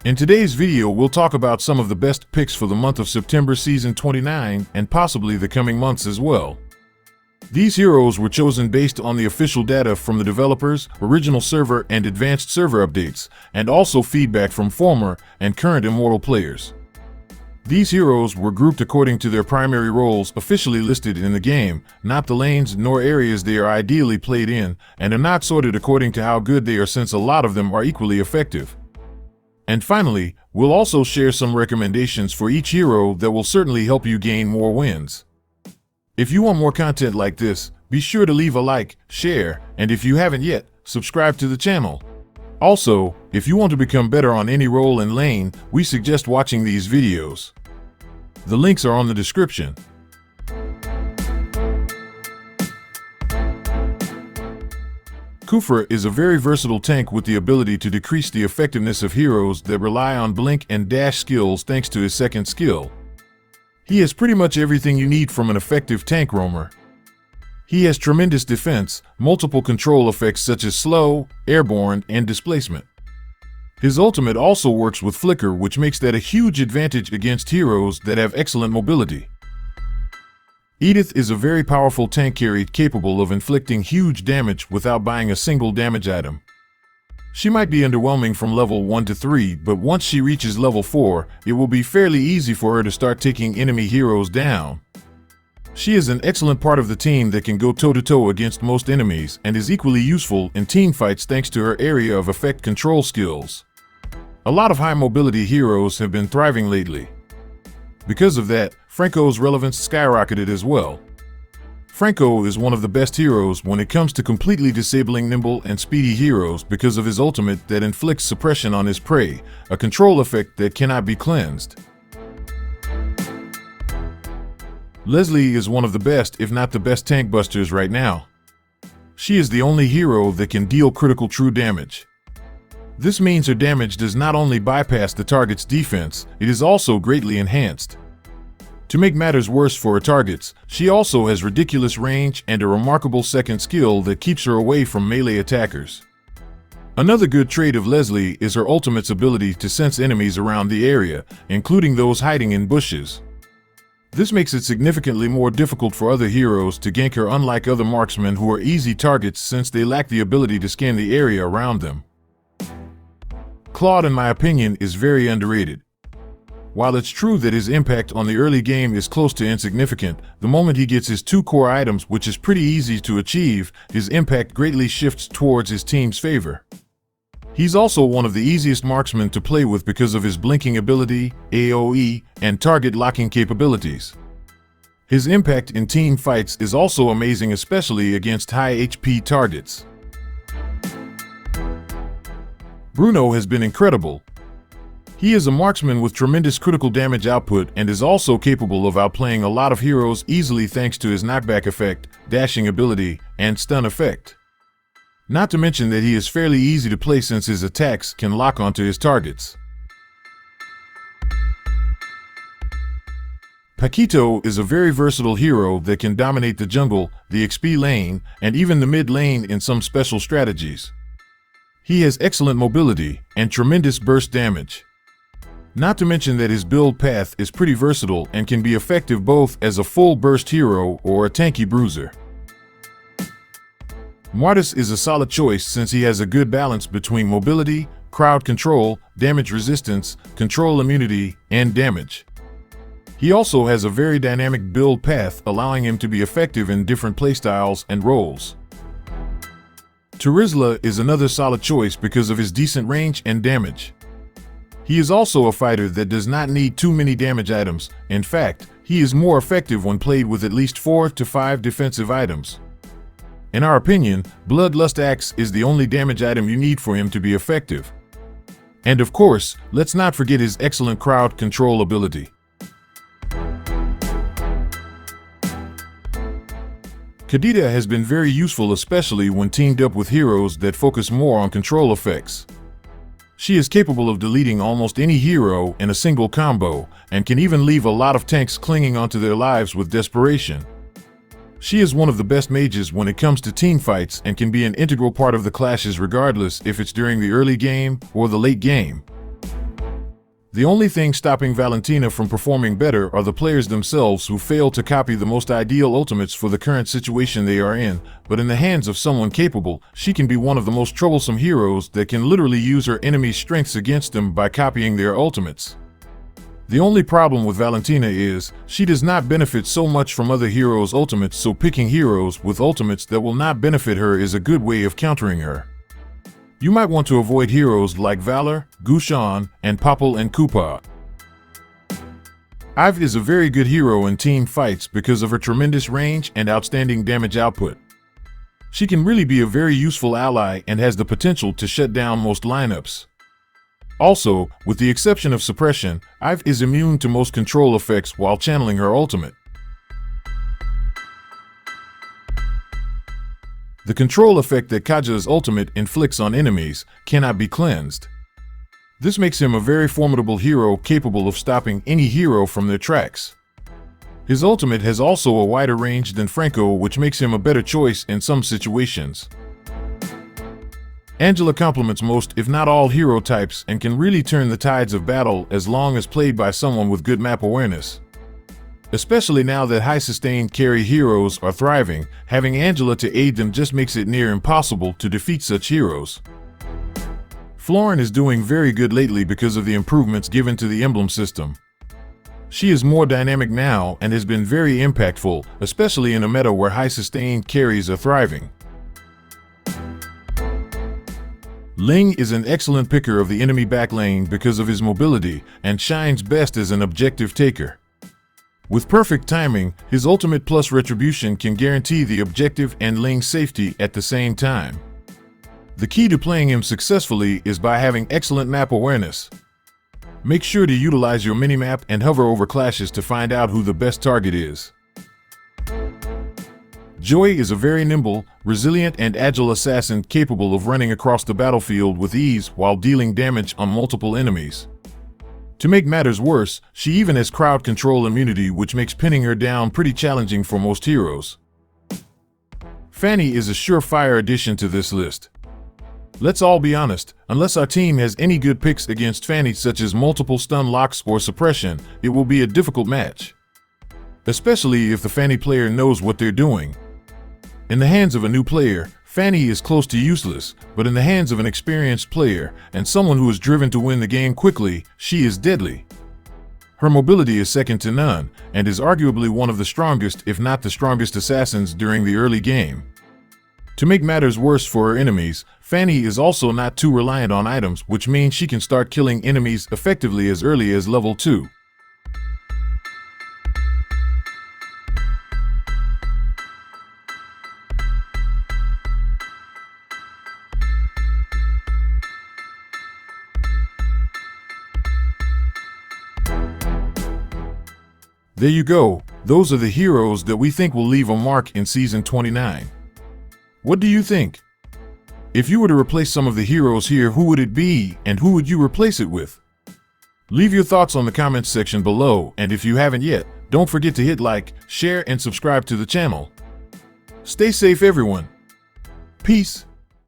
In today's video, we'll talk about some of the best picks for the month of September Season 29 and possibly the coming months as well. These heroes were chosen based on the official data from the developers, original server and advanced server updates, and also feedback from former and current Immortal players. These heroes were grouped according to their primary roles officially listed in the game, not the lanes nor areas they are ideally played in, and are not sorted according to how good they are, since a lot of them are equally effective. And finally, we'll also share some recommendations for each hero that will certainly help you gain more wins. If you want more content like this, be sure to leave a like, share, and if you haven't yet, subscribe to the channel. Also, if you want to become better on any role and lane, we suggest watching these videos. The links are on the description. Kufra is a very versatile tank with the ability to decrease the effectiveness of heroes that rely on blink and dash skills thanks to his second skill. He has pretty much everything you need from an effective tank roamer. He has tremendous defense, multiple control effects such as slow, airborne, and displacement. His ultimate also works with flicker, which makes that a huge advantage against heroes that have excellent mobility. Edith is a very powerful tank carry capable of inflicting huge damage without buying a single damage item. She might be underwhelming from level 1 to 3, but once she reaches level 4, it will be fairly easy for her to start taking enemy heroes down. She is an excellent part of the team that can go toe-to-toe against most enemies and is equally useful in team fights thanks to her area of effect control skills. A lot of high mobility heroes have been thriving lately. Because of that, Franco's relevance skyrocketed as well. Franco is one of the best heroes when it comes to completely disabling nimble and speedy heroes because of his ultimate that inflicts suppression on his prey, a control effect that cannot be cleansed. Leslie is one of the best, if not the best, tank busters right now. She is the only hero that can deal critical true damage. This means her damage does not only bypass the target's defense, it is also greatly enhanced. To make matters worse for her targets, she also has ridiculous range and a remarkable second skill that keeps her away from melee attackers. Another good trait of Leslie is her ultimate's ability to sense enemies around the area, including those hiding in bushes. This makes it significantly more difficult for other heroes to gank her, unlike other marksmen who are easy targets since they lack the ability to scan the area around them. Claude, in my opinion, is very underrated. While it's true that his impact on the early game is close to insignificant, the moment he gets his 2 core items, which is pretty easy to achieve, his impact greatly shifts towards his team's favor. He's also one of the easiest marksmen to play with because of his blinking ability, AoE, and target locking capabilities. His impact in team fights is also amazing, especially against high HP targets. Bruno has been incredible. He is a marksman with tremendous critical damage output and is also capable of outplaying a lot of heroes easily thanks to his knockback effect, dashing ability, and stun effect. Not to mention that he is fairly easy to play since his attacks can lock onto his targets. Paquito is a very versatile hero that can dominate the jungle, the XP lane, and even the mid lane in some special strategies. He has excellent mobility and tremendous burst damage. Not to mention that his build path is pretty versatile and can be effective both as a full burst hero or a tanky bruiser. Mortis is a solid choice since he has a good balance between mobility, crowd control, damage resistance, control immunity, and damage. He also has a very dynamic build path, allowing him to be effective in different playstyles and roles. Terizla is another solid choice because of his decent range and damage. He is also a fighter that does not need too many damage items. In fact, he is more effective when played with at least 4 to 5 defensive items. In our opinion, Bloodlust Axe is the only damage item you need for him to be effective. And of course, let's not forget his excellent crowd control ability. Kadita has been very useful, especially when teamed up with heroes that focus more on control effects. She is capable of deleting almost any hero in a single combo, and can even leave a lot of tanks clinging onto their lives with desperation. She is one of the best mages when it comes to team fights and can be an integral part of the clashes regardless if it's during the early game or the late game. The only thing stopping Valentina from performing better are the players themselves who fail to copy the most ideal ultimates for the current situation they are in, but in the hands of someone capable, she can be one of the most troublesome heroes that can literally use her enemy's strengths against them by copying their ultimates. The only problem with Valentina is, she does not benefit so much from other heroes' ultimates, so picking heroes with ultimates that will not benefit her is a good way of countering her. You might want to avoid heroes like Valor, Gushan, and Popple and Koopa. Eve is a very good hero in team fights because of her tremendous range and outstanding damage output. She can really be a very useful ally and has the potential to shut down most lineups. Also, with the exception of suppression, Eve is immune to most control effects while channeling her ultimate. The control effect that Kaja's ultimate inflicts on enemies cannot be cleansed. This makes him a very formidable hero capable of stopping any hero from their tracks. His ultimate has also a wider range than Franco, which makes him a better choice in some situations. Angela complements most, if not all, hero types and can really turn the tides of battle as long as played by someone with good map awareness. Especially now that high sustained carry heroes are thriving, having Angela to aid them just makes it near impossible to defeat such heroes. Florin is doing very good lately because of the improvements given to the emblem system. She is more dynamic now and has been very impactful, especially in a meta where high sustained carries are thriving. Ling is an excellent picker of the enemy backlane because of his mobility and shines best as an objective taker. With perfect timing, his ultimate plus retribution can guarantee the objective and Ling's safety at the same time. The key to playing him successfully is by having excellent map awareness. Make sure to utilize your minimap and hover over clashes to find out who the best target is. Joy is a very nimble, resilient and agile assassin capable of running across the battlefield with ease while dealing damage on multiple enemies. To make matters worse, she even has crowd control immunity, which makes pinning her down pretty challenging for most heroes. Fanny is a surefire addition to this list. Let's all be honest, unless our team has any good picks against Fanny such as multiple stun locks or suppression, it will be a difficult match. Especially if the Fanny player knows what they're doing. In the hands of a new player, Fanny is close to useless, but in the hands of an experienced player and someone who is driven to win the game quickly, she is deadly. Her mobility is second to none, and is arguably one of the strongest, if not the strongest assassins during the early game. To make matters worse for her enemies, Fanny is also not too reliant on items, which means she can start killing enemies effectively as early as level 2. There you go, those are the heroes that we think will leave a mark in Season 29. What do you think? If you were to replace some of the heroes here, who would it be, and who would you replace it with? Leave your thoughts on the comments section below, and if you haven't yet, don't forget to hit like, share, and subscribe to the channel. Stay safe, everyone. Peace.